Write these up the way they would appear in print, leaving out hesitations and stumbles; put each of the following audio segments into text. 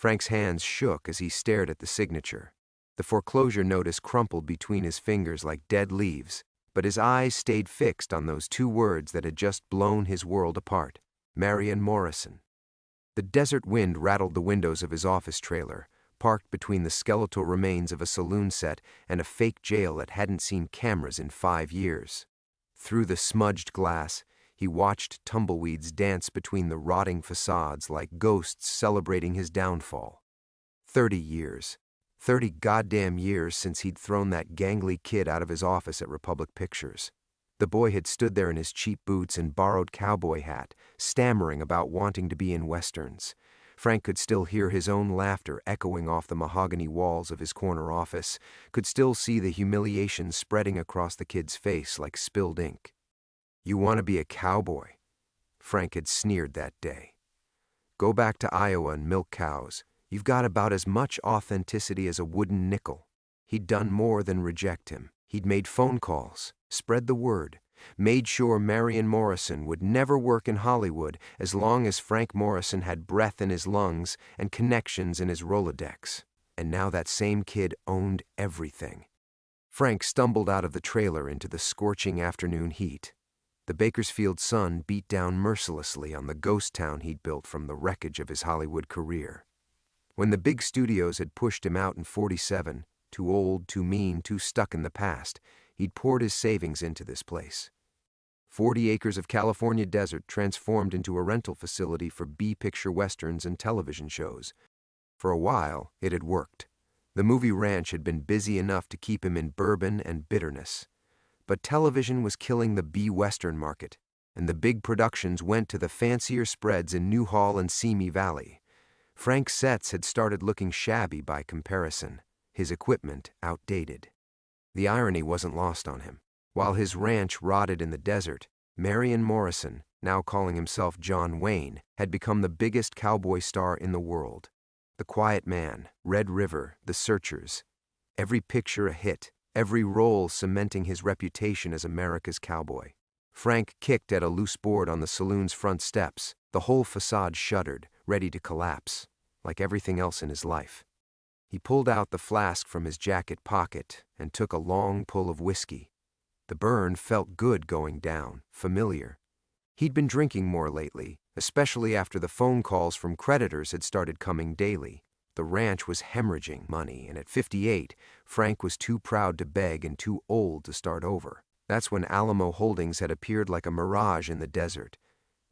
Frank's hands shook as he stared at the signature. The foreclosure notice crumpled between his fingers like dead leaves, but his eyes stayed fixed on those two words that had just blown his world apart. Marion Morrison. The desert wind rattled the windows of his office trailer, parked between the skeletal remains of a saloon set and a fake jail that hadn't seen cameras in 5 years. Through the smudged glass, he watched tumbleweeds dance between the rotting facades like ghosts celebrating his downfall. 30 years. 30 goddamn years since he'd thrown that gangly kid out of his office at Republic Pictures. The boy had stood there in his cheap boots and borrowed cowboy hat, stammering about wanting to be in westerns. Frank could still hear his own laughter echoing off the mahogany walls of his corner office, could still see the humiliation spreading across the kid's face like spilled ink. "You want to be a cowboy?" Frank had sneered that day. "Go back to Iowa and milk cows. You've got about as much authenticity as a wooden nickel." He'd done more than reject him. He'd made phone calls, spread the word, made sure Marion Morrison would never work in Hollywood as long as Frank Morrison had breath in his lungs and connections in his Rolodex. And now that same kid owned everything. Frank stumbled out of the trailer into the scorching afternoon heat. The Bakersfield sun beat down mercilessly on the ghost town he'd built from the wreckage of his Hollywood career. When the big studios had pushed him out in '47, too old, too mean, too stuck in the past, he'd poured his savings into this place. 40 acres of California desert transformed into a rental facility for B-picture westerns and television shows. For a while, it had worked. The movie ranch had been busy enough to keep him in bourbon and bitterness. But television was killing the B-western market, and the big productions went to the fancier spreads in Newhall and Simi Valley. Frank's sets had started looking shabby by comparison, his equipment outdated. The irony wasn't lost on him. While his ranch rotted in the desert, Marion Morrison, now calling himself John Wayne, had become the biggest cowboy star in the world. The Quiet Man, Red River, The Searchers. Every picture a hit, every role cementing his reputation as America's cowboy. Frank kicked at a loose board on the saloon's front steps. The whole facade shuddered, ready to collapse, like everything else in his life. He pulled out the flask from his jacket pocket and took a long pull of whiskey. The burn felt good going down, familiar. He'd been drinking more lately, especially after the phone calls from creditors had started coming daily. The ranch was hemorrhaging money, and at 58, Frank was too proud to beg and too old to start over. That's when Alamo Holdings had appeared like a mirage in the desert.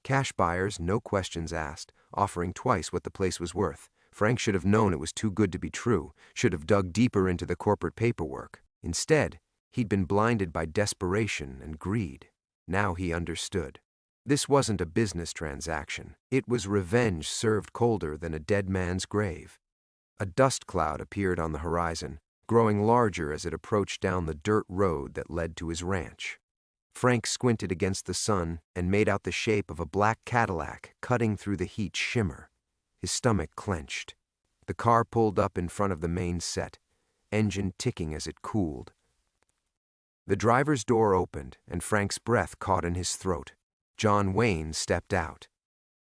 Cash buyers, no questions asked, offering twice what the place was worth. Frank should have known it was too good to be true, should have dug deeper into the corporate paperwork. Instead, he'd been blinded by desperation and greed. Now he understood. This wasn't a business transaction. It was revenge served colder than a dead man's grave. A dust cloud appeared on the horizon, growing larger as it approached down the dirt road that led to his ranch. Frank squinted against the sun and made out the shape of a black Cadillac cutting through the heat shimmer. His stomach clenched. The car pulled up in front of the main set, engine ticking as it cooled. The driver's door opened, and Frank's breath caught in his throat. John Wayne stepped out.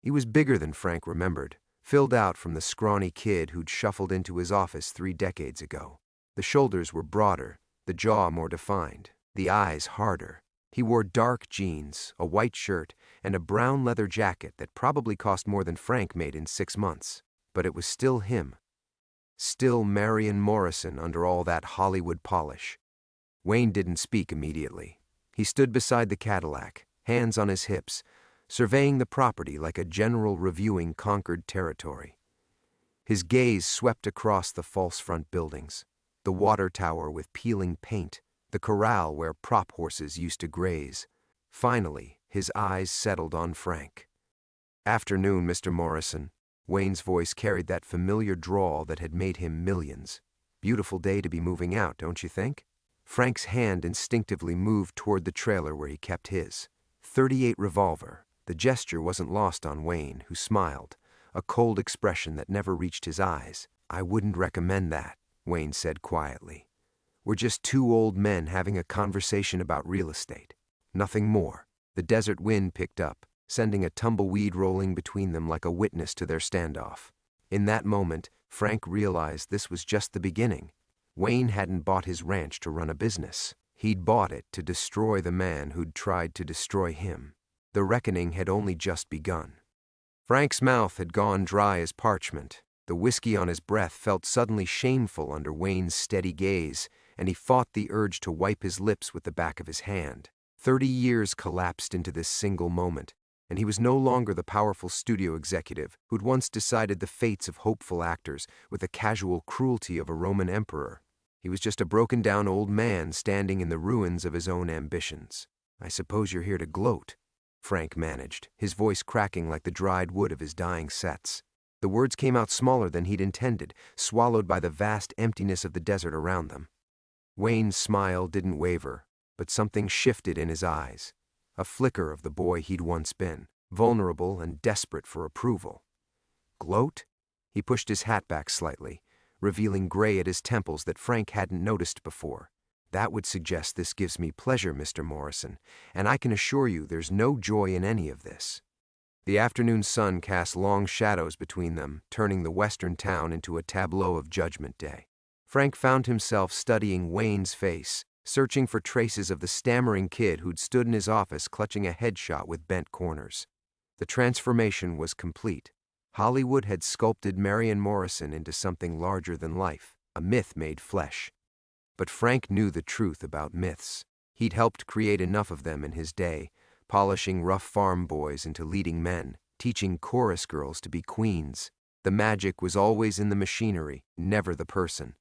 He was bigger than Frank remembered, filled out from the scrawny kid who'd shuffled into his office 3 decades ago. The shoulders were broader, the jaw more defined, the eyes harder. He wore dark jeans, a white shirt, and a brown leather jacket that probably cost more than Frank made in 6 months. But it was still him. Still Marion Morrison under all that Hollywood polish. Wayne didn't speak immediately. He stood beside the Cadillac, hands on his hips, surveying the property like a general reviewing conquered territory. His gaze swept across the false front buildings, the water tower with peeling paint, the corral where prop horses used to graze. Finally, his eyes settled on Frank. "Afternoon, Mr. Morrison." Wayne's voice carried that familiar drawl that had made him millions. "Beautiful day to be moving out, don't you think?" Frank's hand instinctively moved toward the trailer where he kept his .38 revolver. The gesture wasn't lost on Wayne, who smiled, a cold expression that never reached his eyes. "I wouldn't recommend that," Wayne said quietly. "We're just 2 old men having a conversation about real estate. Nothing more." The desert wind picked up, sending a tumbleweed rolling between them like a witness to their standoff. In that moment, Frank realized this was just the beginning. Wayne hadn't bought his ranch to run a business. He'd bought it to destroy the man who'd tried to destroy him. The reckoning had only just begun. Frank's mouth had gone dry as parchment. The whiskey on his breath felt suddenly shameful under Wayne's steady gaze, and he fought the urge to wipe his lips with the back of his hand. 30 years collapsed into this single moment, and he was no longer the powerful studio executive who'd once decided the fates of hopeful actors with the casual cruelty of a Roman emperor. He was just a broken-down old man standing in the ruins of his own ambitions. "I suppose you're here to gloat," Frank managed, his voice cracking like the dried wood of his dying sets. The words came out smaller than he'd intended, swallowed by the vast emptiness of the desert around them. Wayne's smile didn't waver, but something shifted in his eyes, a flicker of the boy he'd once been, vulnerable and desperate for approval. Gloat? He pushed his hat back slightly, revealing gray at his temples that Frank hadn't noticed before. "That would suggest this gives me pleasure, Mr. Morrison, and I can assure you there's no joy in any of this." The afternoon sun cast long shadows between them, turning the western town into a tableau of Judgment Day. Frank found himself studying Wayne's face, searching for traces of the stammering kid who'd stood in his office clutching a headshot with bent corners. The transformation was complete. Hollywood had sculpted Marion Morrison into something larger than life, a myth made flesh. But Frank knew the truth about myths. He'd helped create enough of them in his day, polishing rough farm boys into leading men, teaching chorus girls to be queens. The magic was always in the machinery, never the person.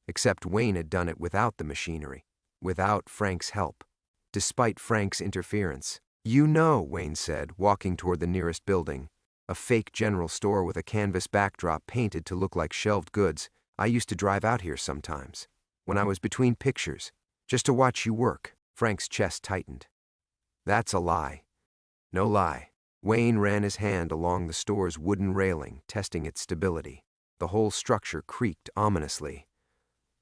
Except Wayne had done it without the machinery, without Frank's help, despite Frank's interference. "You know," Wayne said, walking toward the nearest building, a fake general store with a canvas backdrop painted to look like shelved goods. "I used to drive out here sometimes, when I was between pictures, just to watch you work." Frank's chest tightened. "That's a lie." "No lie." Wayne ran his hand along the store's wooden railing, testing its stability. The whole structure creaked ominously.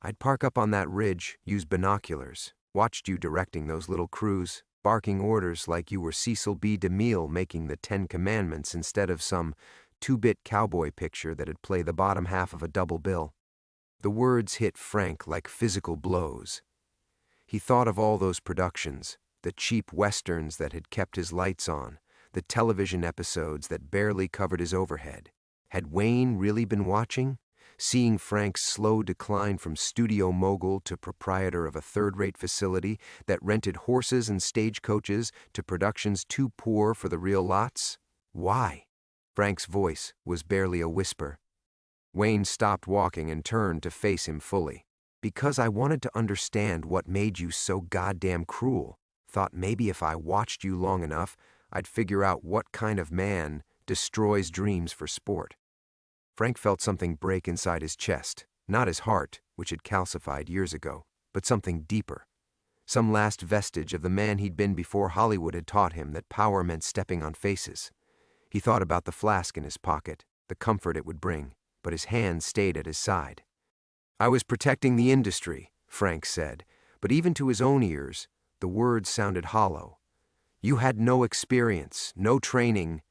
"I'd park up on that ridge, use binoculars, watched you directing those little crews, barking orders like you were Cecil B. DeMille making the 10 Commandments instead of some 2-bit cowboy picture that'd play the bottom half of a double bill." The words hit Frank like physical blows. He thought of all those productions, the cheap westerns that had kept his lights on, the television episodes that barely covered his overhead. Had Wayne really been watching? Seeing Frank's slow decline from studio mogul to proprietor of a third-rate facility that rented horses and stagecoaches to productions too poor for the real lots? Why? Frank's voice was barely a whisper. Wayne stopped walking and turned to face him fully. "Because I wanted to understand what made you so goddamn cruel. Thought maybe if I watched you long enough, I'd figure out what kind of man destroys dreams for sport." Frank felt something break inside his chest, not his heart, which had calcified years ago, but something deeper. Some last vestige of the man he'd been before Hollywood had taught him that power meant stepping on faces. He thought about the flask in his pocket, the comfort it would bring, but his hand stayed at his side. "I was protecting the industry," Frank said, but even to his own ears, the words sounded hollow. "You had no experience, no training."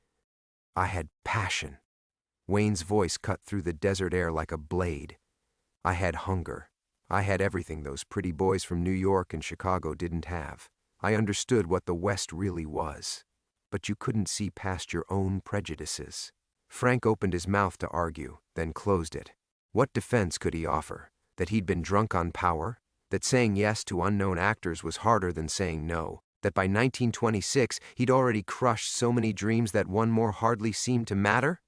"I had passion." Wayne's voice cut through the desert air like a blade. "I had hunger. I had everything those pretty boys from New York and Chicago didn't have. I understood what the West really was. But you couldn't see past your own prejudices." Frank opened his mouth to argue, then closed it. What defense could he offer? That he'd been drunk on power? That saying yes to unknown actors was harder than saying no? That by 1926 he'd already crushed so many dreams that one more hardly seemed to matter?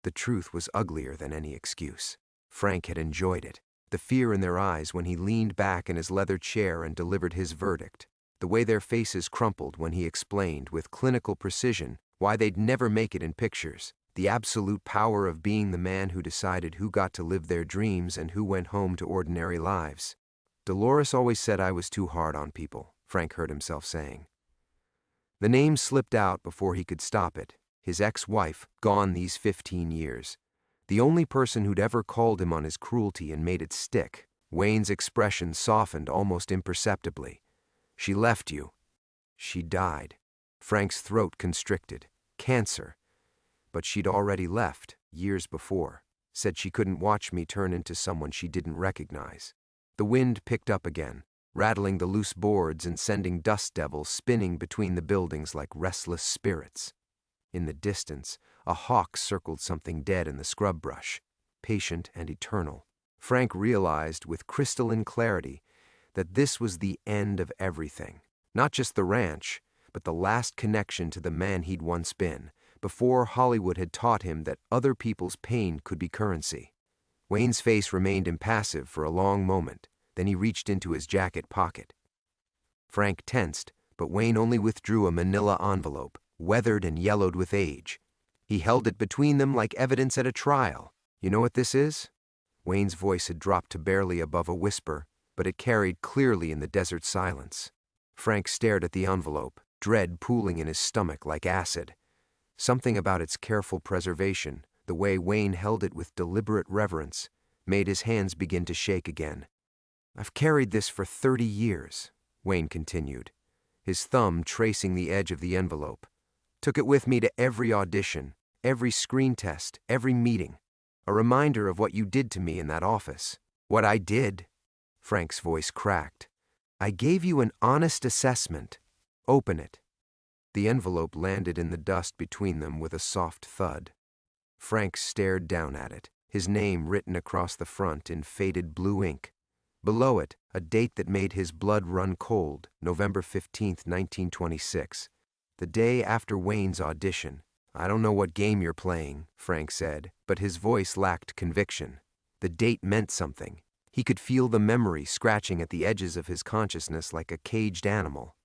The truth was uglier than any excuse. Frank had enjoyed it. The fear in their eyes when he leaned back in his leather chair and delivered his verdict. The way their faces crumpled when he explained with clinical precision why they'd never make it in pictures. The absolute power of being the man who decided who got to live their dreams and who went home to ordinary lives. "Dolores always said I was too hard on people," Frank heard himself saying. The name slipped out before he could stop it. His ex-wife, gone these 15 years. The only person who'd ever called him on his cruelty and made it stick. Wayne's expression softened almost imperceptibly. "She left you." "She died." Frank's throat constricted. "Cancer." But she'd already left, years before. said she couldn't watch me turn into someone she didn't recognize. The wind picked up again, rattling the loose boards and sending dust devils spinning between the buildings like restless spirits. In the distance, a hawk circled something dead in the scrub brush, patient and eternal. Frank realized with crystalline clarity that this was the end of everything. Not just the ranch, but the last connection to the man he'd once been, before Hollywood had taught him that other people's pain could be currency. Wayne's face remained impassive for a long moment, then he reached into his jacket pocket. Frank tensed, but Wayne only withdrew a manila envelope, weathered and yellowed with age. He held it between them like evidence at a trial. "You know what this is?" Wayne's voice had dropped to barely above a whisper, but it carried clearly in the desert silence. Frank stared at the envelope, dread pooling in his stomach like acid. Something about its careful preservation, the way Wayne held it with deliberate reverence, made his hands begin to shake again. "I've carried this for 30 years, Wayne continued, his thumb tracing the edge of the envelope. "Took it with me to every audition, every screen test, every meeting. A reminder of what you did to me in that office." "What I did?" Frank's voice cracked. "I gave you an honest assessment. Open it." The envelope landed in the dust between them with a soft thud. Frank stared down at it, his name written across the front in faded blue ink. Below it, a date that made his blood run cold, November 15th, 1926, the day after Wayne's audition. "I don't know what game you're playing," Frank said, but his voice lacked conviction. The date meant something. He could feel the memory scratching at the edges of his consciousness like a caged animal.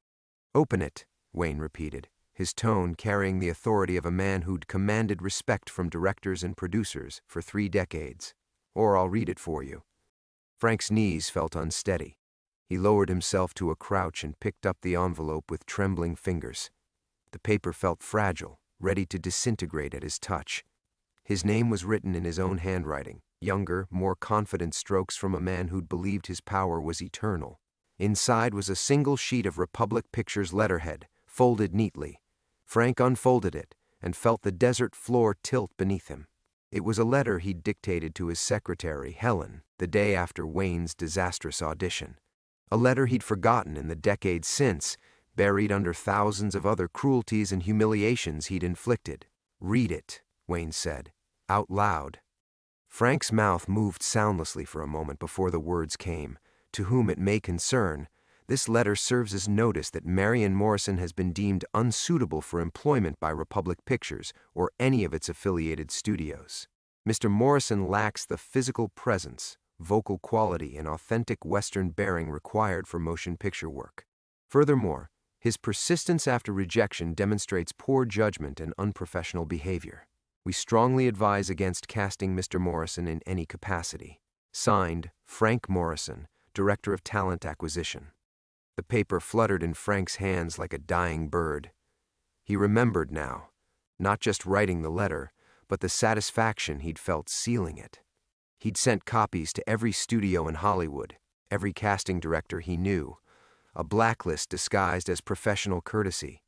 "Open it," Wayne repeated, his tone carrying the authority of a man who'd commanded respect from directors and producers for 3 decades. "Or I'll read it for you." Frank's knees felt unsteady. He lowered himself to a crouch and picked up the envelope with trembling fingers. The paper felt fragile, ready to disintegrate at his touch. His name was written in his own handwriting, younger, more confident strokes from a man who'd believed his power was eternal. Inside was a single sheet of Republic Pictures letterhead, folded neatly. Frank unfolded it and felt the desert floor tilt beneath him. It was a letter he'd dictated to his secretary, Helen, the day after Wayne's disastrous audition. A letter he'd forgotten in the decades since, buried under thousands of other cruelties and humiliations he'd inflicted. "Read it," Wayne said, out loud. Frank's mouth moved soundlessly for a moment before the words came. "To whom it may concern, this letter serves as notice that Marion Morrison has been deemed unsuitable for employment by Republic Pictures or any of its affiliated studios. Mr. Morrison lacks the physical presence, vocal quality, and authentic Western bearing required for motion picture work. Furthermore, his persistence after rejection demonstrates poor judgment and unprofessional behavior. We strongly advise against casting Mr. Morrison in any capacity. Signed, Frank Morrison, Director of Talent Acquisition." The paper fluttered in Frank's hands like a dying bird. He remembered now, not just writing the letter, but the satisfaction he'd felt sealing it. He'd sent copies to every studio in Hollywood, every casting director he knew, a blacklist disguised as professional courtesy.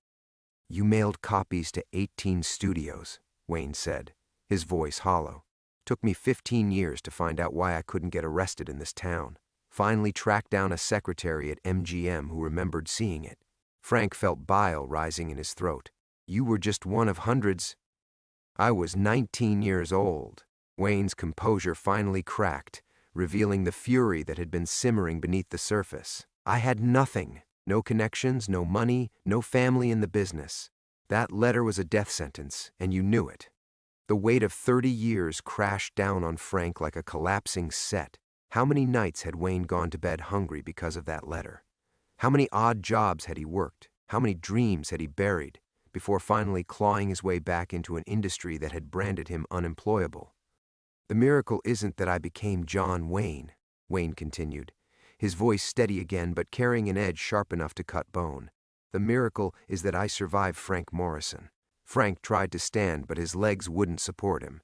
"You mailed copies to 18 studios, Wayne said, his voice hollow. "Took me 15 years to find out why I couldn't get arrested in this town. Finally tracked down a secretary at MGM who remembered seeing it." Frank felt bile rising in his throat. "You were just one of hundreds." "I was 19 years old." Wayne's composure finally cracked, revealing the fury that had been simmering beneath the surface. "I had nothing. No connections, no money, no family in the business. That letter was a death sentence, and you knew it." The weight of 30 years crashed down on Frank like a collapsing set. How many nights had Wayne gone to bed hungry because of that letter? How many odd jobs had he worked? How many dreams had he buried before finally clawing his way back into an industry that had branded him unemployable? "The miracle isn't that I became John Wayne," Wayne continued, his voice steady again but carrying an edge sharp enough to cut bone. "The miracle is that I survived Frank Morrison." Frank tried to stand, but his legs wouldn't support him.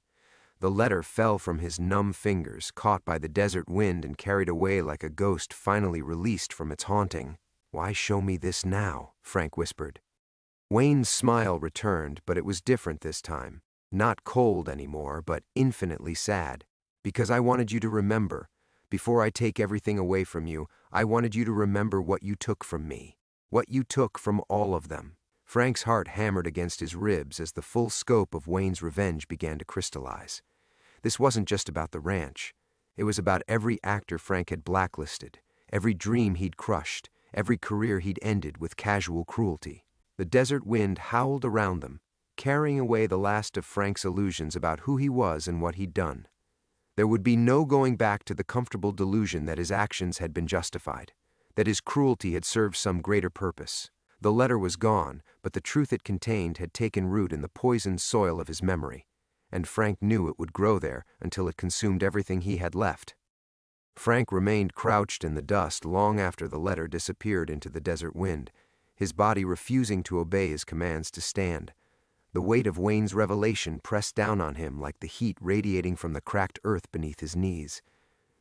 The letter fell from his numb fingers, caught by the desert wind and carried away like a ghost finally released from its haunting. "Why show me this now?" Frank whispered. Wayne's smile returned, but it was different this time. Not cold anymore, but infinitely sad. Because I wanted you to remember. Before I take everything away from you, I wanted you to remember what you took from me. What you took from all of them. Frank's heart hammered against his ribs as the full scope of Wayne's revenge began to crystallize. This wasn't just about the ranch. It was about every actor Frank had blacklisted, every dream he'd crushed, every career he'd ended with casual cruelty. The desert wind howled around them, carrying away the last of Frank's illusions about who he was and what he'd done. There would be no going back to the comfortable delusion that his actions had been justified, that his cruelty had served some greater purpose. The letter was gone, but the truth it contained had taken root in the poisoned soil of his memory, and Frank knew it would grow there until it consumed everything he had left. Frank remained crouched in the dust long after the letter disappeared into the desert wind, his body refusing to obey his commands to stand. The weight of Wayne's revelation pressed down on him like the heat radiating from the cracked earth beneath his knees.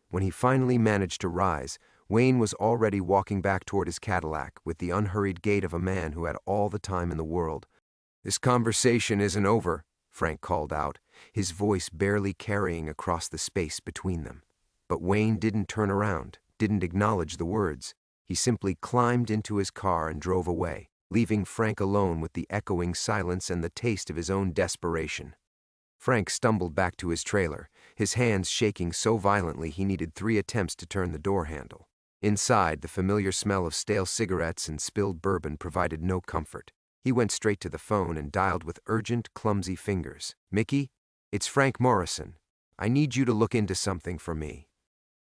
When he finally managed to rise, Wayne was already walking back toward his Cadillac with the unhurried gait of a man who had all the time in the world. "This conversation isn't over," Frank called out, his voice barely carrying across the space between them. But Wayne didn't turn around, didn't acknowledge the words. He simply climbed into his car and drove away, leaving Frank alone with the echoing silence and the taste of his own desperation. Frank stumbled back to his trailer, his hands shaking so violently he needed 3 attempts to turn the door handle. Inside, the familiar smell of stale cigarettes and spilled bourbon provided no comfort. He went straight to the phone and dialed with urgent, clumsy fingers. "Mickey, it's Frank Morrison. I need you to look into something for me."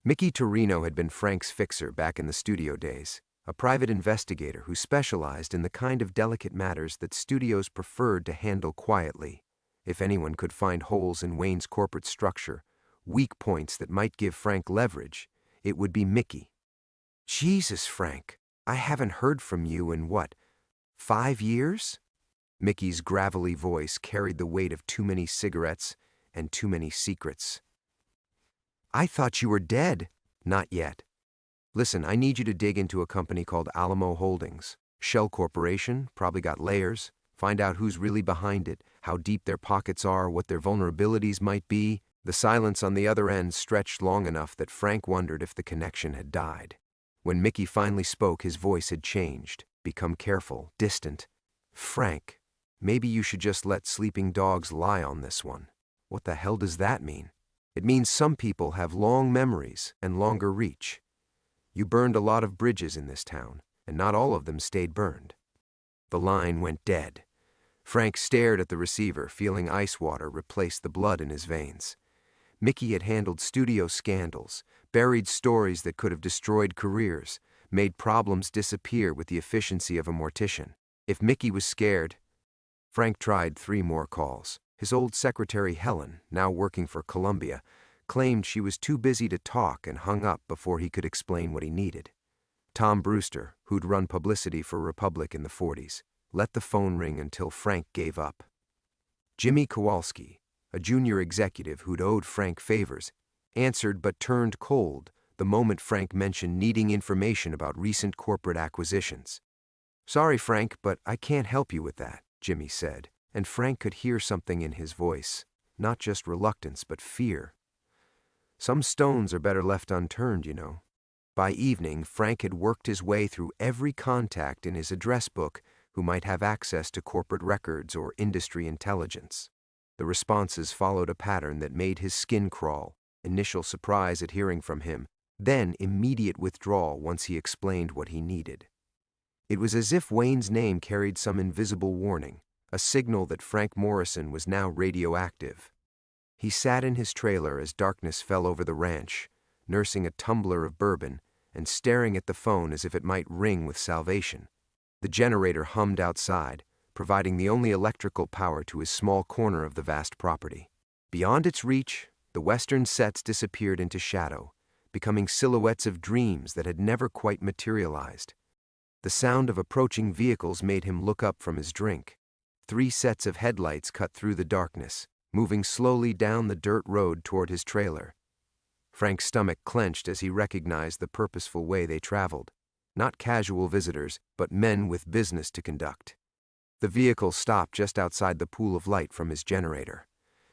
Mickey Torino had been Frank's fixer back in the studio days, a private investigator who specialized in the kind of delicate matters that studios preferred to handle quietly. If anyone could find holes in Wayne's corporate structure, weak points that might give Frank leverage, it would be Mickey. "Jesus, Frank, I haven't heard from you in what, 5 years?" Mickey's gravelly voice carried the weight of too many cigarettes and too many secrets. "I thought you were dead." "Not yet. Listen, I need you to dig into a company called Alamo Holdings. Shell Corporation, probably got layers. Find out who's really behind it, how deep their pockets are, what their vulnerabilities might be." The silence on the other end stretched long enough that Frank wondered if the connection had died. When Mickey finally spoke, his voice had changed, become careful, distant. "Frank, maybe you should just let sleeping dogs lie on this one." "What the hell does that mean?" "It means some people have long memories and longer reach. You burned a lot of bridges in this town, and not all of them stayed burned." The line went dead. Frank stared at the receiver, feeling ice water replace the blood in his veins. Mickey had handled studio scandals, buried stories that could have destroyed careers, made problems disappear with the efficiency of a mortician. If Mickey was scared, Frank tried 3 more calls. His old secretary Helen, now working for Columbia, claimed she was too busy to talk and hung up before he could explain what he needed. Tom Brewster, who'd run publicity for Republic in the 40s, let the phone ring until Frank gave up. Jimmy Kowalski, a junior executive who'd owed Frank favors, answered but turned cold the moment Frank mentioned needing information about recent corporate acquisitions. "Sorry, Frank, but I can't help you with that," Jimmy said, and Frank could hear something in his voice, not just reluctance but fear. Some stones are better left unturned, you know. By evening, Frank had worked his way through every contact in his address book who might have access to corporate records or industry intelligence. The responses followed a pattern that made his skin crawl: initial surprise at hearing from him, then immediate withdrawal once he explained what he needed. It was as if Wayne's name carried some invisible warning, a signal that Frank Morrison was now radioactive. He sat in his trailer as darkness fell over the ranch, nursing a tumbler of bourbon and staring at the phone as if it might ring with salvation. The generator hummed outside, providing the only electrical power to his small corner of the vast property. Beyond its reach, the western sets disappeared into shadow, becoming silhouettes of dreams that had never quite materialized. The sound of approaching vehicles made him look up from his drink. 3 sets of headlights cut through the darkness, moving slowly down the dirt road toward his trailer. Frank's stomach clenched as he recognized the purposeful way they traveled. Not casual visitors, but men with business to conduct. The vehicle stopped just outside the pool of light from his generator.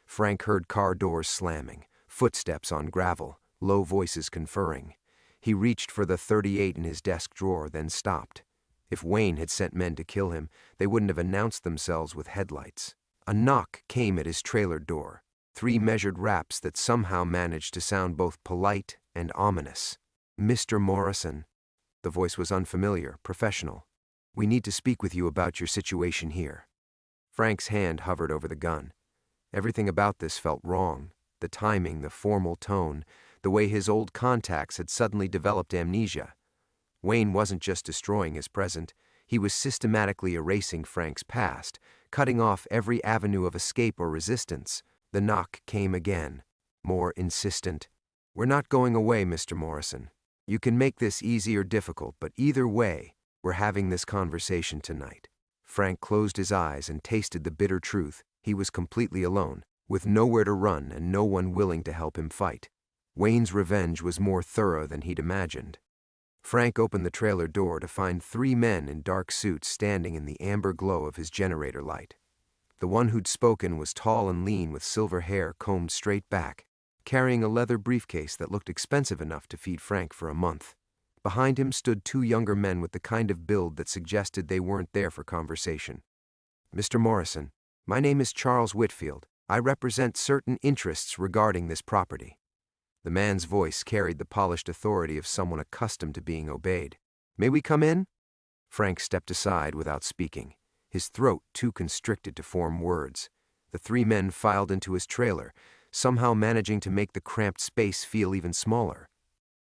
Frank heard car doors slamming, footsteps on gravel, low voices conferring. He reached for the .38 in his desk drawer, then stopped. If Wayne had sent men to kill him, they wouldn't have announced themselves with headlights. A knock came at his trailer door. 3 measured raps that somehow managed to sound both polite and ominous. "Mr. Morrison." The voice was unfamiliar, professional. "We need to speak with you about your situation here." Frank's hand hovered over the gun. Everything about this felt wrong. The timing, the formal tone, the way his old contacts had suddenly developed amnesia. Wayne wasn't just destroying his present, he was systematically erasing Frank's past, cutting off every avenue of escape or resistance. The knock came again, more insistent. "We're not going away, Mr. Morrison. You can make this easy or difficult, but either way, we're having this conversation tonight." Frank closed his eyes and tasted the bitter truth. He was completely alone, with nowhere to run and no one willing to help him fight. Wayne's revenge was more thorough than he'd imagined. Frank opened the trailer door to find 3 men in dark suits standing in the amber glow of his generator light. The one who'd spoken was tall and lean with silver hair combed straight back, carrying a leather briefcase that looked expensive enough to feed Frank for a month. Behind him stood 2 younger men with the kind of build that suggested they weren't there for conversation. "Mr. Morrison, my name is Charles Whitfield. I represent certain interests regarding this property." The man's voice carried the polished authority of someone accustomed to being obeyed. "May we come in?" Frank stepped aside without speaking, his throat too constricted to form words. The 3 men filed into his trailer, somehow managing to make the cramped space feel even smaller.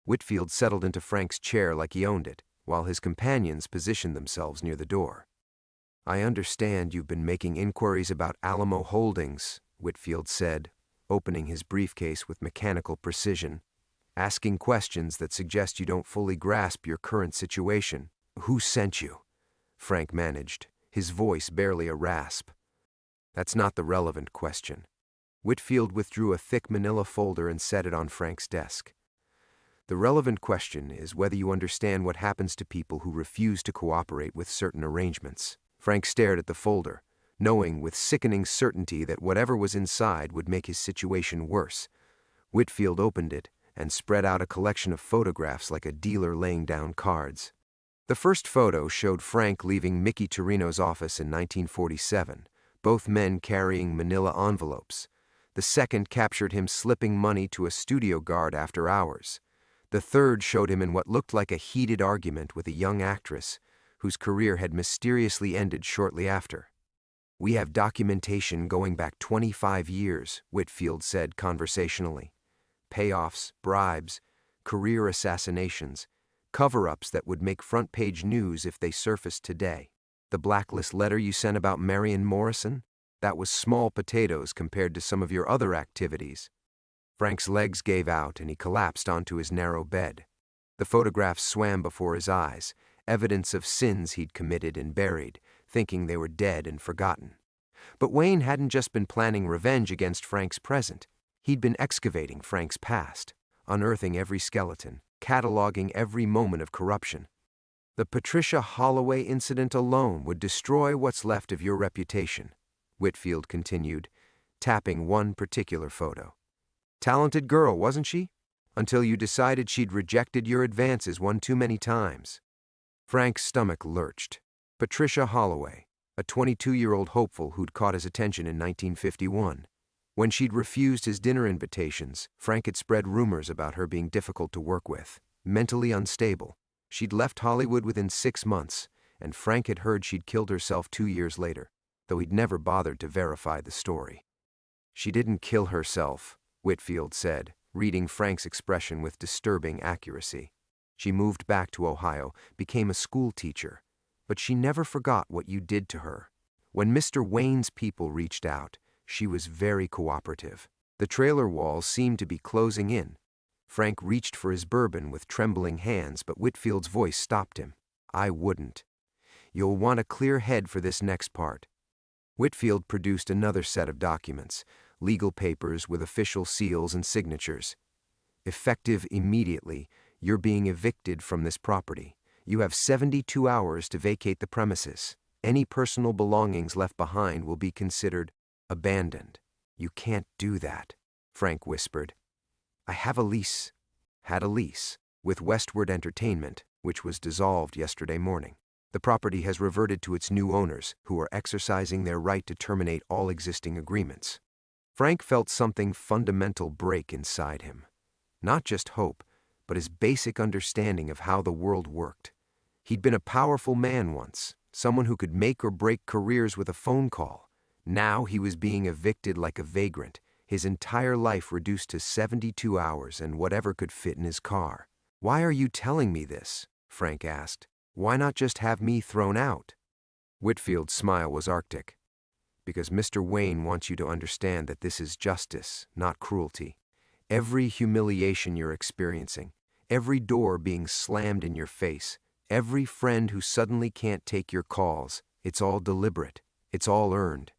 Whitfield settled into Frank's chair like he owned it, while his companions positioned themselves near the door. "I understand you've been making inquiries about Alamo Holdings," Whitfield said, opening his briefcase with mechanical precision, "asking questions that suggest you don't fully grasp your current situation. Who sent you?" Frank managed, his voice barely a rasp. "That's not the relevant question." Whitfield withdrew a thick manila folder and set it on Frank's desk. "The relevant question is whether you understand what happens to people who refuse to cooperate with certain arrangements." Frank stared at the folder, knowing with sickening certainty that whatever was inside would make his situation worse. Whitfield opened it and spread out a collection of photographs like a dealer laying down cards. The first photo showed Frank leaving Mickey Torino's office in 1947, both men carrying manila envelopes. The second captured him slipping money to a studio guard after hours. The third showed him in what looked like a heated argument with a young actress, whose career had mysteriously ended shortly after. "We have documentation going back 25 years, Whitfield said conversationally. Payoffs, bribes, career assassinations, cover-ups that would make front-page news if they surfaced today. The blacklist letter you sent about Marion Morrison? That was small potatoes compared to some of your other activities." Frank's legs gave out and he collapsed onto his narrow bed. The photographs swam before his eyes, evidence of sins he'd committed and buried, thinking they were dead and forgotten. But Wayne hadn't just been planning revenge against Frank's present. He'd been excavating Frank's past, unearthing every skeleton, cataloging every moment of corruption. "The Patricia Holloway incident alone would destroy what's left of your reputation," Whitfield continued, tapping one particular photo. "Talented girl, wasn't she? Until you decided she'd rejected your advances one too many times." Frank's stomach lurched. Patricia Holloway, a 22-year-old hopeful who'd caught his attention in 1951. When she'd refused his dinner invitations, Frank had spread rumors about her being difficult to work with, mentally unstable. She'd left Hollywood within 6 months, and Frank had heard she'd killed herself 2 years later, though he'd never bothered to verify the story. "She didn't kill herself," Whitfield said, reading Frank's expression with disturbing accuracy. "She moved back to Ohio, became a school teacher. But she never forgot what you did to her. When Mr. Wayne's people reached out, she was very cooperative. The trailer walls seemed to be closing in." Frank reached for his bourbon with trembling hands, but Whitfield's voice stopped him. "I wouldn't. You'll want a clear head for this next part." Whitfield produced another set of documents, legal papers with official seals and signatures. "Effective immediately, you're being evicted from this property. You have 72 hours to vacate the premises. Any personal belongings left behind will be considered abandoned. You can't do that, Frank whispered. I have a lease. Had a lease with Westward Entertainment, which was dissolved yesterday morning. The property has reverted to its new owners, who are exercising their right to terminate all existing agreements. Frank felt something fundamental break inside him. Not just hope, but his basic understanding of how the world worked. He'd been a powerful man once, someone who could make or break careers with a phone call. Now he was being evicted like a vagrant, his entire life reduced to 72 hours and whatever could fit in his car. Why are you telling me this? Frank asked. Why not just have me thrown out? Whitfield's smile was arctic. Because Mr. Wayne wants you to understand that this is justice, not cruelty. Every humiliation you're experiencing, every door being slammed in your face, every friend who suddenly can't take your calls, it's all deliberate, it's all earned.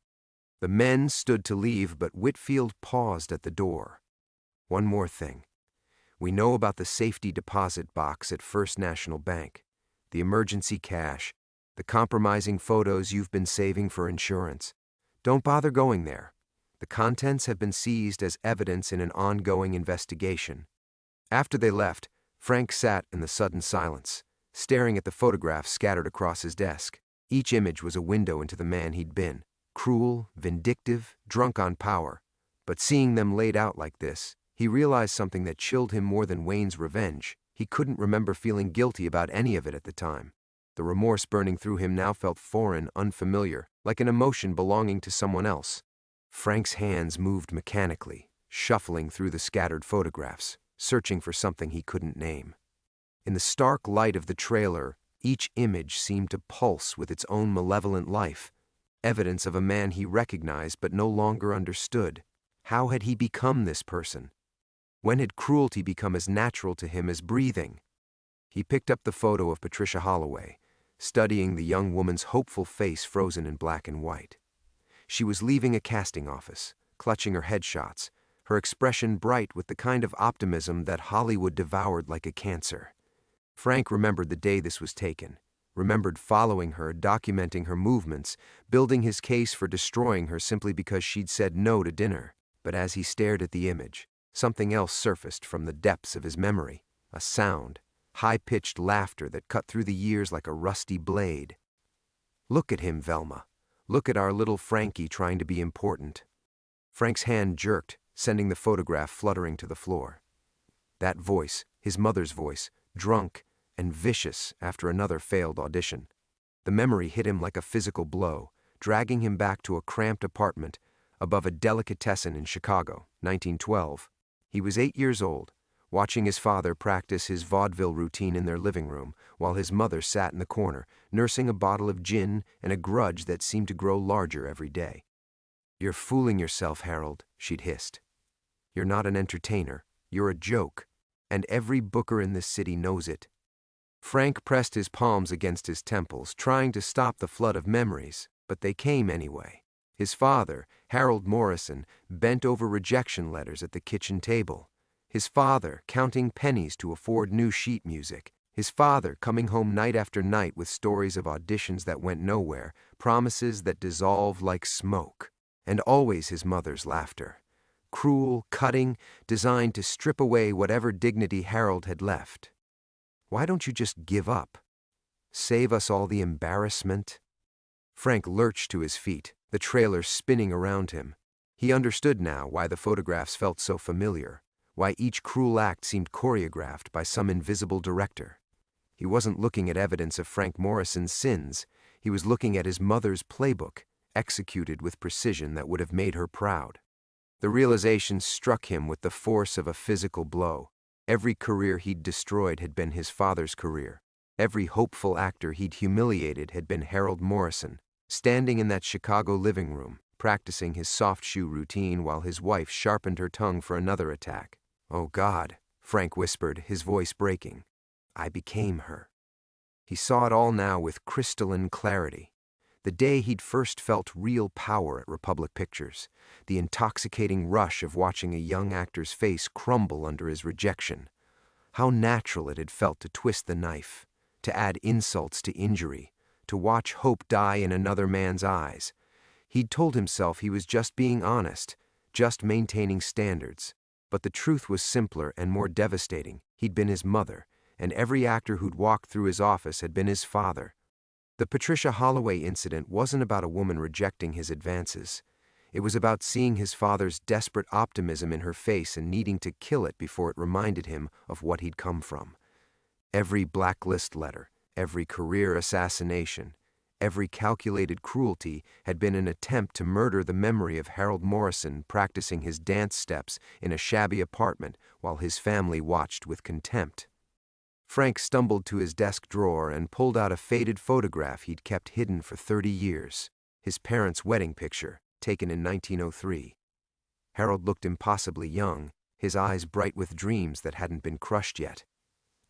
The men stood to leave, but Whitfield paused at the door. One more thing. We know about the safety deposit box at First National Bank, the emergency cash, the compromising photos you've been saving for insurance. Don't bother going there. The contents have been seized as evidence in an ongoing investigation. After they left, Frank sat in the sudden silence, staring at the photographs scattered across his desk. Each image was a window into the man he'd been, cruel, vindictive, drunk on power. But seeing them laid out like this, he realized something that chilled him more than Wayne's revenge. He couldn't remember feeling guilty about any of it at the time. The remorse burning through him now felt foreign, unfamiliar, like an emotion belonging to someone else. Frank's hands moved mechanically, shuffling through the scattered photographs, searching for something he couldn't name. In the stark light of the trailer, each image seemed to pulse with its own malevolent life, evidence of a man he recognized but no longer understood. How had he become this person? When had cruelty become as natural to him as breathing? He picked up the photo of Patricia Holloway, studying the young woman's hopeful face frozen in black and white. She was leaving a casting office, clutching her headshots, her expression bright with the kind of optimism that Hollywood devoured like a cancer. Frank remembered the day this was taken, remembered following her, documenting her movements, building his case for destroying her simply because she'd said no to dinner. But as he stared at the image, something else surfaced from the depths of his memory, a sound, high-pitched laughter that cut through the years like a rusty blade. Look at him, Velma. Look at our little Frankie trying to be important. Frank's hand jerked, sending the photograph fluttering to the floor. That voice, his mother's voice, drunk and vicious after another failed audition. The memory hit him like a physical blow, dragging him back to a cramped apartment above a delicatessen in Chicago, 1912. He was 8 years old, watching his father practice his vaudeville routine in their living room, while his mother sat in the corner, nursing a bottle of gin and a grudge that seemed to grow larger every day. You're fooling yourself, Harold, she'd hissed. You're not an entertainer, you're a joke, and every booker in this city knows it. Frank pressed his palms against his temples, trying to stop the flood of memories, but they came anyway. His father, Harold Morrison, bent over rejection letters at the kitchen table. His father counting pennies to afford new sheet music. His father coming home night after night with stories of auditions that went nowhere, promises that dissolve like smoke. And always his mother's laughter. Cruel, cutting, designed to strip away whatever dignity Harold had left. Why don't you just give up? Save us all the embarrassment? Frank lurched to his feet, the trailer spinning around him. He understood now why the photographs felt so familiar, why each cruel act seemed choreographed by some invisible director. He wasn't looking at evidence of Frank Morrison's sins. He was looking at his mother's playbook, executed with precision that would have made her proud. The realization struck him with the force of a physical blow. Every career he'd destroyed had been his father's career. Every hopeful actor he'd humiliated had been Harold Morrison, standing in that Chicago living room, practicing his soft shoe routine while his wife sharpened her tongue for another attack. Oh God, Frank whispered, his voice breaking. I became her. He saw it all now with crystalline clarity. The day he'd first felt real power at Republic Pictures, the intoxicating rush of watching a young actor's face crumble under his rejection. How natural it had felt to twist the knife, to add insults to injury, to watch hope die in another man's eyes. He'd told himself he was just being honest, just maintaining standards. But the truth was simpler and more devastating. He'd been his mother, and every actor who'd walked through his office had been his father. The Patricia Holloway incident wasn't about a woman rejecting his advances. It was about seeing his father's desperate optimism in her face and needing to kill it before it reminded him of what he'd come from. Every blacklist letter, every career assassination, every calculated cruelty had been an attempt to murder the memory of Harold Morrison practicing his dance steps in a shabby apartment while his family watched with contempt. Frank stumbled to his desk drawer and pulled out a faded photograph he'd kept hidden for 30 years, his parents' wedding picture, taken in 1903. Harold looked impossibly young, his eyes bright with dreams that hadn't been crushed yet.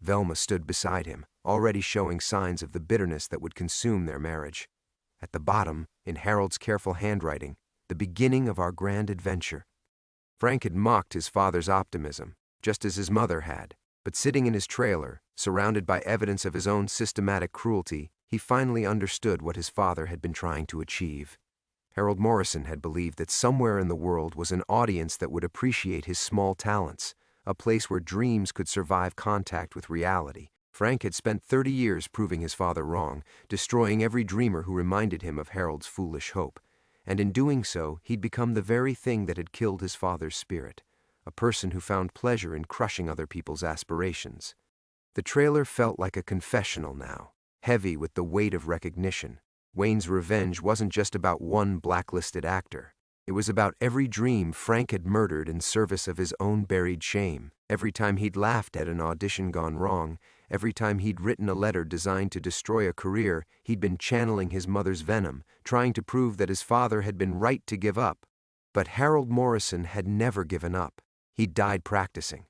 Velma stood beside him, already showing signs of the bitterness that would consume their marriage. At the bottom, in Harold's careful handwriting, the beginning of our grand adventure. Frank had mocked his father's optimism, just as his mother had, but sitting in his trailer, surrounded by evidence of his own systematic cruelty, he finally understood what his father had been trying to achieve. Harold Morrison had believed that somewhere in the world was an audience that would appreciate his small talents, a place where dreams could survive contact with reality. Frank had spent 30 years proving his father wrong, destroying every dreamer who reminded him of Harold's foolish hope. And in doing so, he'd become the very thing that had killed his father's spirit, a person who found pleasure in crushing other people's aspirations. The trailer felt like a confessional now, heavy with the weight of recognition. Wayne's revenge wasn't just about one blacklisted actor. It was about every dream Frank had murdered in service of his own buried shame. Every time he'd laughed at an audition gone wrong, every time he'd written a letter designed to destroy a career, he'd been channeling his mother's venom, trying to prove that his father had been right to give up. But Harold Morrison had never given up. He'd died practicing.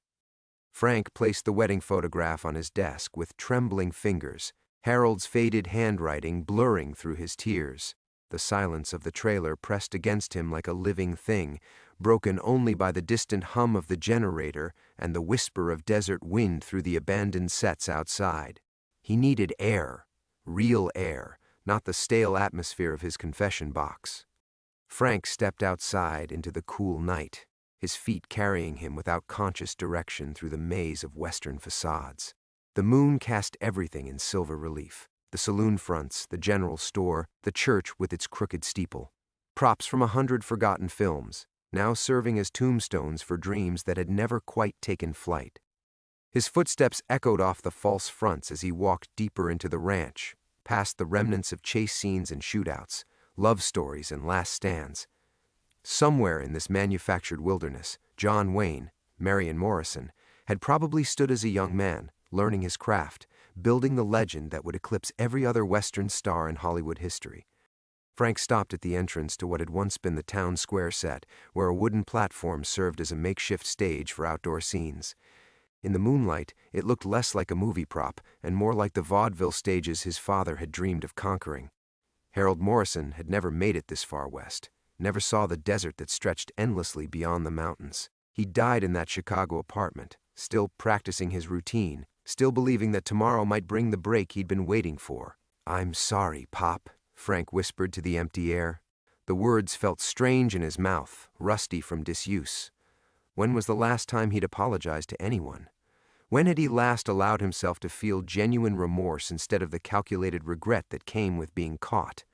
Frank placed the wedding photograph on his desk with trembling fingers, Harold's faded handwriting blurring through his tears. The silence of the trailer pressed against him like a living thing, broken only by the distant hum of the generator and the whisper of desert wind through the abandoned sets outside. He needed air, real air, not the stale atmosphere of his confession box. Frank stepped outside into the cool night, his feet carrying him without conscious direction through the maze of western facades. The moon cast everything in silver relief. The saloon fronts, the general store, the church with its crooked steeple. Props from 100 forgotten films, now serving as tombstones for dreams that had never quite taken flight. His footsteps echoed off the false fronts as he walked deeper into the ranch, past the remnants of chase scenes and shootouts, love stories and last stands. Somewhere in this manufactured wilderness, John Wayne, Marion Morrison, had probably stood as a young man, learning his craft, building the legend that would eclipse every other Western star in Hollywood history. Frank stopped at the entrance to what had once been the town square set, where a wooden platform served as a makeshift stage for outdoor scenes. In the moonlight, it looked less like a movie prop and more like the vaudeville stages his father had dreamed of conquering. Harold Morrison had never made it this far west, never saw the desert that stretched endlessly beyond the mountains. He died in that Chicago apartment, still practicing his routine, still believing that tomorrow might bring the break he'd been waiting for. "I'm sorry, Pop," Frank whispered to the empty air. The words felt strange in his mouth, rusty from disuse. When was the last time he'd apologized to anyone? When had he last allowed himself to feel genuine remorse instead of the calculated regret that came with being caught?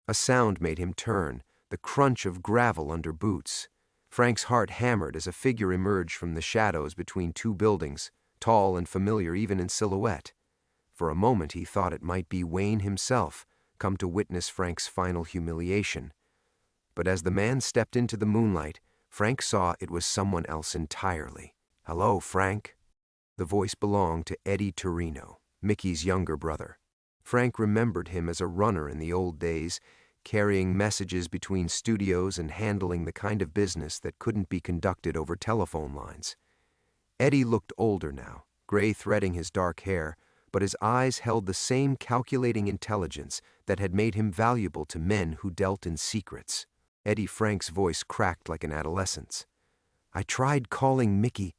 A sound made him turn, the crunch of gravel under boots. Frank's heart hammered as a figure emerged from the shadows between two buildings, tall and familiar even in silhouette. For a moment he thought it might be Wayne himself, come to witness Frank's final humiliation. But as the man stepped into the moonlight, Frank saw it was someone else entirely. "Hello, Frank." The voice belonged to Eddie Torino, Mickey's younger brother. Frank remembered him as a runner in the old days, carrying messages between studios and handling the kind of business that couldn't be conducted over telephone lines. Eddie looked older now, gray threading his dark hair, but his eyes held the same calculating intelligence that had made him valuable to men who dealt in secrets. Eddie Frank's voice cracked like an adolescent's. "I tried calling Mickey."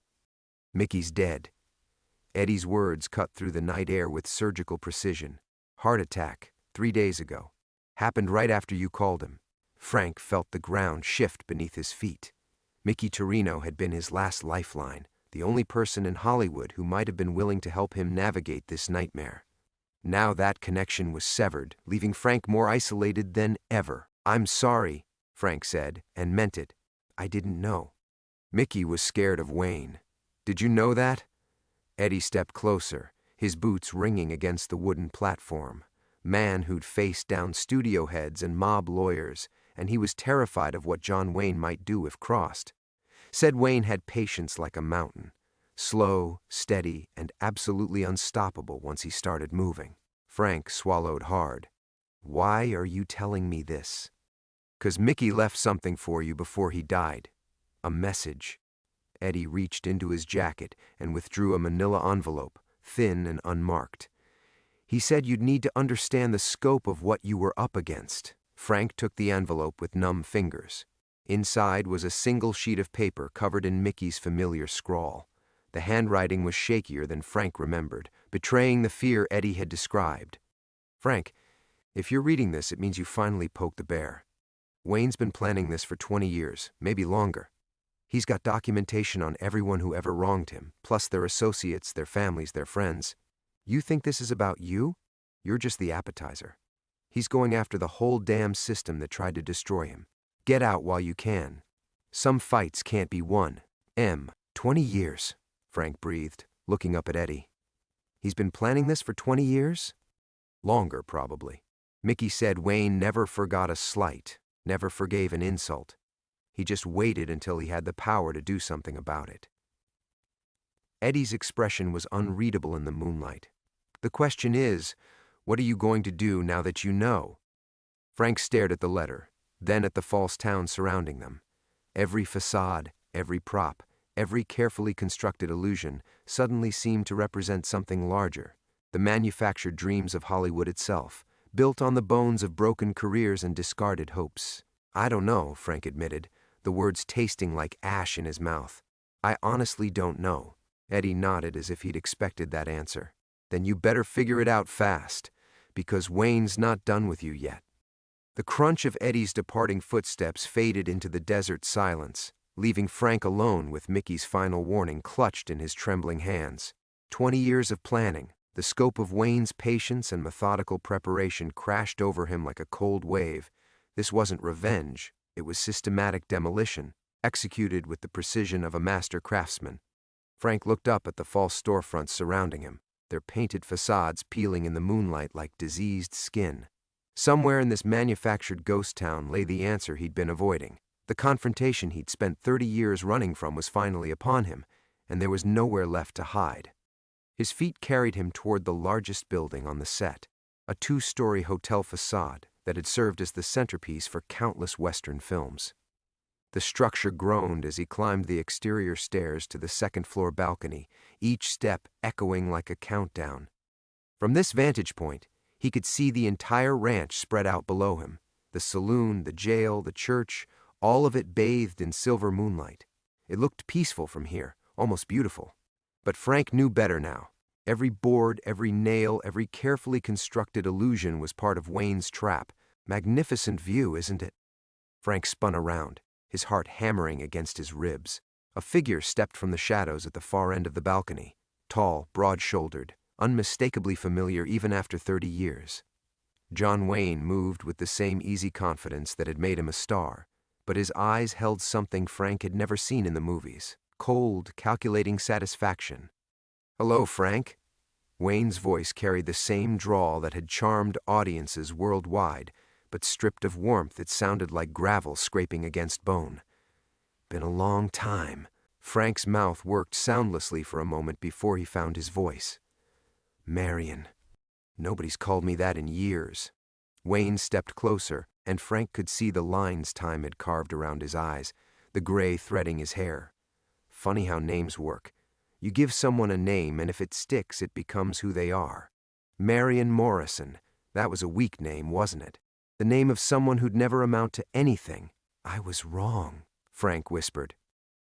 "Mickey's dead." Eddie's words cut through the night air with surgical precision. "Heart attack. 3 days ago. Happened right after you called him. Frank felt the ground shift beneath his feet. Mickey Torino had been his last lifeline, the only person in Hollywood who might have been willing to help him navigate this nightmare. Now that connection was severed, leaving Frank more isolated than ever. "I'm sorry," Frank said, and meant it. "I didn't know." Mickey was scared of Wayne. "Did you know that?" Eddie stepped closer, his boots ringing against the wooden platform. Man who'd faced down studio heads and mob lawyers, and he was terrified of what John Wayne might do if crossed. Said Wayne had patience like a mountain, slow, steady, and absolutely unstoppable once he started moving. Frank swallowed hard. "Why are you telling me this?" "'Cause Mickey left something for you before he died. A message." Eddie reached into his jacket and withdrew a manila envelope, thin and unmarked. "He said you'd need to understand the scope of what you were up against." Frank took the envelope with numb fingers. Inside was a single sheet of paper covered in Mickey's familiar scrawl. The handwriting was shakier than Frank remembered, betraying the fear Eddie had described. "Frank, if you're reading this, it means you finally poked the bear. Wayne's been planning this for 20 years, maybe longer. He's got documentation on everyone who ever wronged him, plus their associates, their families, their friends. You think this is about you? You're just the appetizer. He's going after the whole damn system that tried to destroy him. Get out while you can. Some fights can't be won. 20 years, Frank breathed, looking up at Eddie. He's been planning this for 20 years? Longer, probably. Mickey said Wayne never forgot a slight, never forgave an insult. He just waited until he had the power to do something about it. Eddie's expression was unreadable in the moonlight. "The question is, what are you going to do now that you know?" Frank stared at the letter, then at the false town surrounding them. Every facade, every prop, every carefully constructed illusion suddenly seemed to represent something larger, the manufactured dreams of Hollywood itself, built on the bones of broken careers and discarded hopes. "I don't know," Frank admitted, the words tasting like ash in his mouth. "I honestly don't know." Eddie nodded as if he'd expected that answer. "Then you better figure it out fast, because Wayne's not done with you yet." The crunch of Eddie's departing footsteps faded into the desert silence, leaving Frank alone with Mickey's final warning clutched in his trembling hands. 20 years of planning, the scope of Wayne's patience and methodical preparation crashed over him like a cold wave. This wasn't revenge, it was systematic demolition, executed with the precision of a master craftsman. Frank looked up at the false storefronts surrounding him, their painted facades peeling in the moonlight like diseased skin. Somewhere in this manufactured ghost town lay the answer he'd been avoiding. The confrontation he'd spent 30 years running from was finally upon him, and there was nowhere left to hide. His feet carried him toward the largest building on the set, a 2-story hotel facade that had served as the centerpiece for countless Western films. The structure groaned as he climbed the exterior stairs to the second-floor balcony, each step echoing like a countdown. From this vantage point, he could see the entire ranch spread out below him, the saloon, the jail, the church, all of it bathed in silver moonlight. It looked peaceful from here, almost beautiful. But Frank knew better now. Every board, every nail, every carefully constructed illusion was part of Wayne's trap. Magnificent view, isn't it? Frank spun around, his heart hammering against his ribs. A figure stepped from the shadows at the far end of the balcony, tall, broad-shouldered, unmistakably familiar even after 30 years. John Wayne moved with the same easy confidence that had made him a star, but his eyes held something Frank had never seen in the movies, cold, calculating satisfaction. "Hello, Frank." Wayne's voice carried the same drawl that had charmed audiences worldwide, but stripped of warmth it sounded like gravel scraping against bone. "Been a long time." Frank's mouth worked soundlessly for a moment before he found his voice. "Marion. Nobody's called me that in years." Wayne stepped closer, and Frank could see the lines time had carved around his eyes, the gray threading his hair. Funny how names work. You give someone a name, and if it sticks, it becomes who they are. Marion Morrison. That was a weak name, wasn't it? The name of someone who'd never amount to anything. "I was wrong," Frank whispered.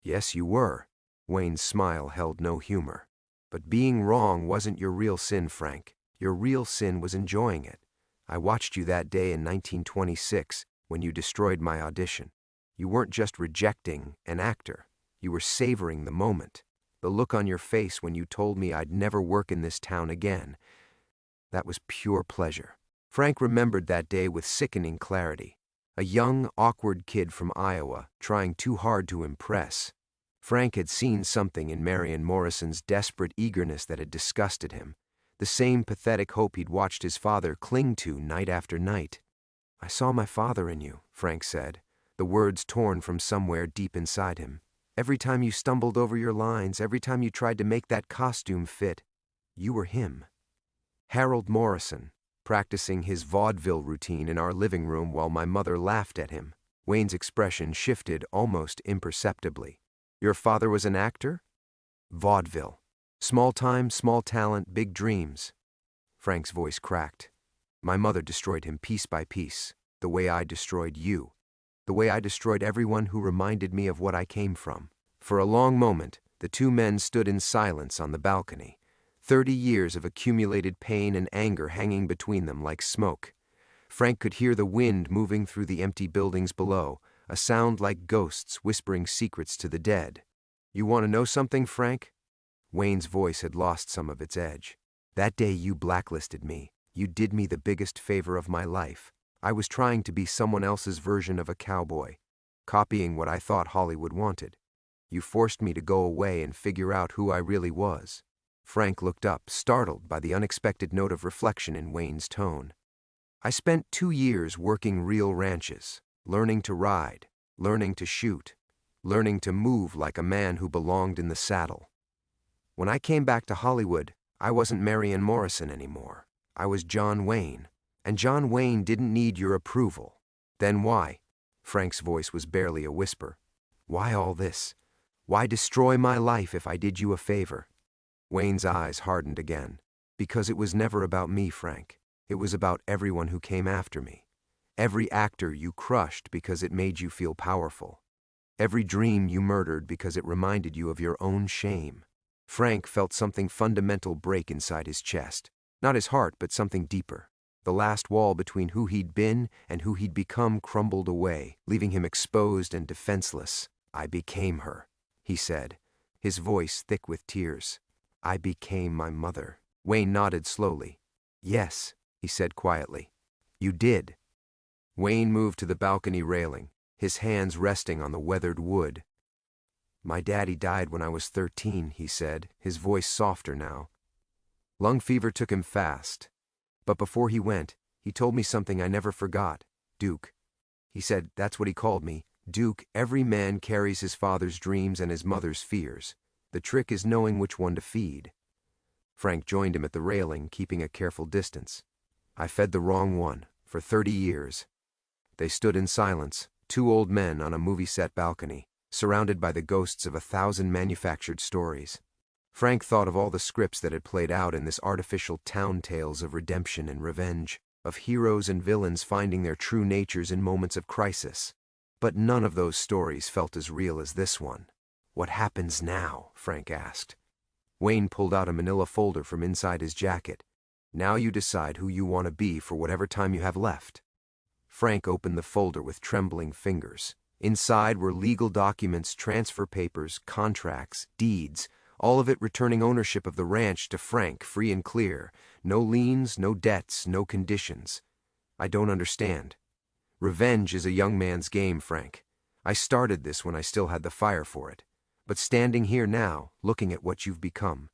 "Yes, you were." Wayne's smile held no humor. "But being wrong wasn't your real sin, Frank. Your real sin was enjoying it. I watched you that day in 1926 when you destroyed my audition. You weren't just rejecting an actor. You were savoring the moment. The look on your face when you told me I'd never work in this town again. That was pure pleasure. Frank remembered that day with sickening clarity. A young, awkward kid from Iowa, trying too hard to impress. Frank had seen something in Marion Morrison's desperate eagerness that had disgusted him. The same pathetic hope he'd watched his father cling to night after night. "I saw my father in you," Frank said, the words torn from somewhere deep inside him. "Every time you stumbled over your lines, every time you tried to make that costume fit, you were him." Harold Morrison, practicing his vaudeville routine in our living room while my mother laughed at him. Wayne's expression shifted almost imperceptibly. "Your father was an actor?" "Vaudeville. Small time, small talent, big dreams." Frank's voice cracked. "My mother destroyed him piece by piece, the way I destroyed you, the way I destroyed everyone who reminded me of what I came from." For a long moment, the two men stood in silence on the balcony, 30 years of accumulated pain and anger hanging between them like smoke. Frank could hear the wind moving through the empty buildings below, a sound like ghosts whispering secrets to the dead. "You want to know something, Frank?" Wayne's voice had lost some of its edge. "That day you blacklisted me. You did me the biggest favor of my life. I was trying to be someone else's version of a cowboy, copying what I thought Hollywood wanted. You forced me to go away and figure out who I really was." Frank looked up, startled by the unexpected note of reflection in Wayne's tone. "I spent 2 years working real ranches, learning to ride, learning to shoot, learning to move like a man who belonged in the saddle. When I came back to Hollywood, I wasn't Marion Morrison anymore. I was John Wayne, and John Wayne didn't need your approval. Then why?" Frank's voice was barely a whisper. "Why all this? Why destroy my life if I did you a favor?" Wayne's eyes hardened again. "Because it was never about me, Frank. It was about everyone who came after me. Every actor you crushed because it made you feel powerful. Every dream you murdered because it reminded you of your own shame." Frank felt something fundamental break inside his chest. Not his heart, but something deeper. The last wall between who he'd been and who he'd become crumbled away, leaving him exposed and defenseless. "I became her," he said, his voice thick with tears. "I became my mother." Wayne nodded slowly. "Yes," he said quietly. "You did." Wayne moved to the balcony railing, his hands resting on the weathered wood. "My daddy died when I was 13, he said, his voice softer now. "Lung fever took him fast. But before he went, he told me something I never forgot. Duke. He said, that's what he called me. Duke, every man carries his father's dreams and his mother's fears. The trick is knowing which one to feed." Frank joined him at the railing, keeping a careful distance. "I fed the wrong one, for 30 years. They stood in silence, 2 old men on a movie set balcony, surrounded by the ghosts of 1,000 manufactured stories. Frank thought of all the scripts that had played out in this artificial town tales of redemption and revenge, of heroes and villains finding their true natures in moments of crisis. But none of those stories felt as real as this one. "What happens now?" Frank asked. Wayne pulled out a manila folder from inside his jacket. "Now you decide who you want to be for whatever time you have left." Frank opened the folder with trembling fingers. Inside were legal documents, transfer papers, contracts, deeds, all of it returning ownership of the ranch to Frank, free and clear. No liens, no debts, no conditions. "I don't understand." "Revenge is a young man's game, Frank. I started this when I still had the fire for it. But standing here now, looking at what you've become."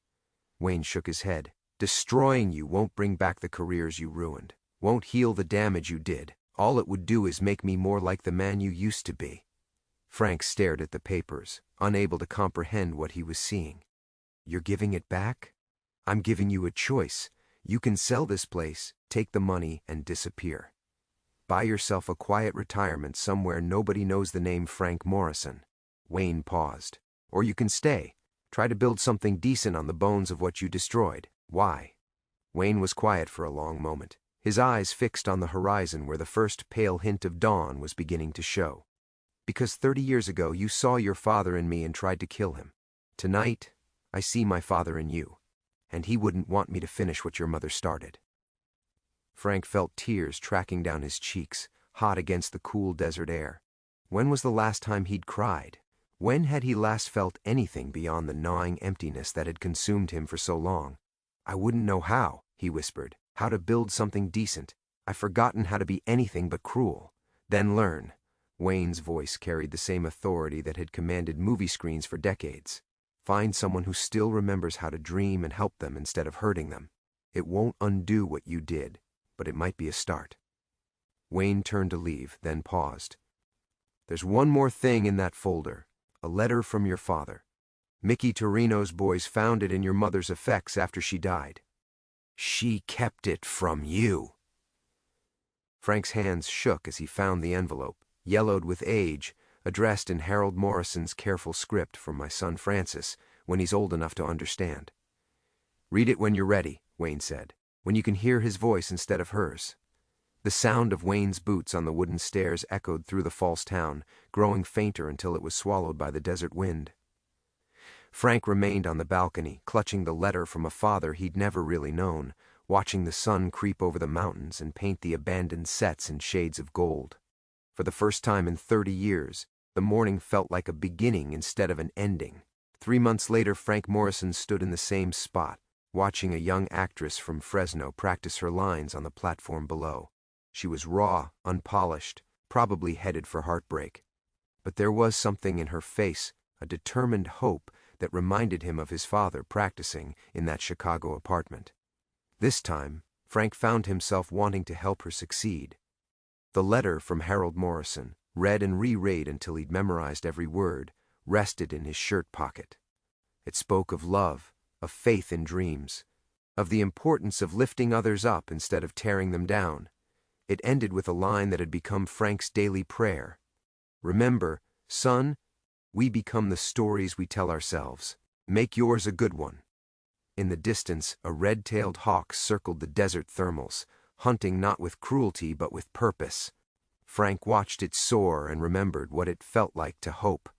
Wayne shook his head. "Destroying you won't bring back the careers you ruined. Won't heal the damage you did. All it would do is make me more like the man you used to be." Frank stared at the papers, unable to comprehend what he was seeing. "You're giving it back? I'm giving you a choice. You can sell this place, take the money, and disappear. Buy yourself a quiet retirement somewhere nobody knows the name Frank Morrison." Wayne paused. "Or you can stay. Try to build something decent on the bones of what you destroyed. Why?" Wayne was quiet for a long moment, his eyes fixed on the horizon where the first pale hint of dawn was beginning to show. "Because 30 years ago you saw your father in me and tried to kill him. Tonight, I see my father in you, and he wouldn't want me to finish what your mother started." Frank felt tears tracking down his cheeks, hot against the cool desert air. When was the last time he'd cried? When had he last felt anything beyond the gnawing emptiness that had consumed him for so long? "I wouldn't know how," he whispered, "how to build something decent. I've forgotten how to be anything but cruel." "Then learn." Wayne's voice carried the same authority that had commanded movie screens for decades. "Find someone who still remembers how to dream and help them instead of hurting them. It won't undo what you did, but it might be a start." Wayne turned to leave, then paused. "There's one more thing in that folder. A letter from your father. Mickey Torino's boys found it in your mother's effects after she died." "She kept it from you." Frank's hands shook as he found the envelope, yellowed with age, addressed in Harold Morrison's careful script from my son Francis, when he's old enough to understand. "Read it when you're ready," Wayne said, "when you can hear his voice instead of hers." The sound of Wayne's boots on the wooden stairs echoed through the false town, growing fainter until it was swallowed by the desert wind. Frank remained on the balcony, clutching the letter from a father he'd never really known, watching the sun creep over the mountains and paint the abandoned sets in shades of gold. For the first time in 30 years, the morning felt like a beginning instead of an ending. 3 months later, Frank Morrison stood in the same spot, watching a young actress from Fresno practice her lines on the platform below. She was raw, unpolished, probably headed for heartbreak. But there was something in her face, a determined hope that reminded him of his father practicing in that Chicago apartment. This time, Frank found himself wanting to help her succeed. The letter from Harold Morrison, read and reread until he'd memorized every word, rested in his shirt pocket. It spoke of love, of faith in dreams, of the importance of lifting others up instead of tearing them down. It ended with a line that had become Frank's daily prayer. "Remember, son, we become the stories we tell ourselves. Make yours a good one." In the distance, a red-tailed hawk circled the desert thermals, hunting not with cruelty but with purpose. Frank watched it soar and remembered what it felt like to hope.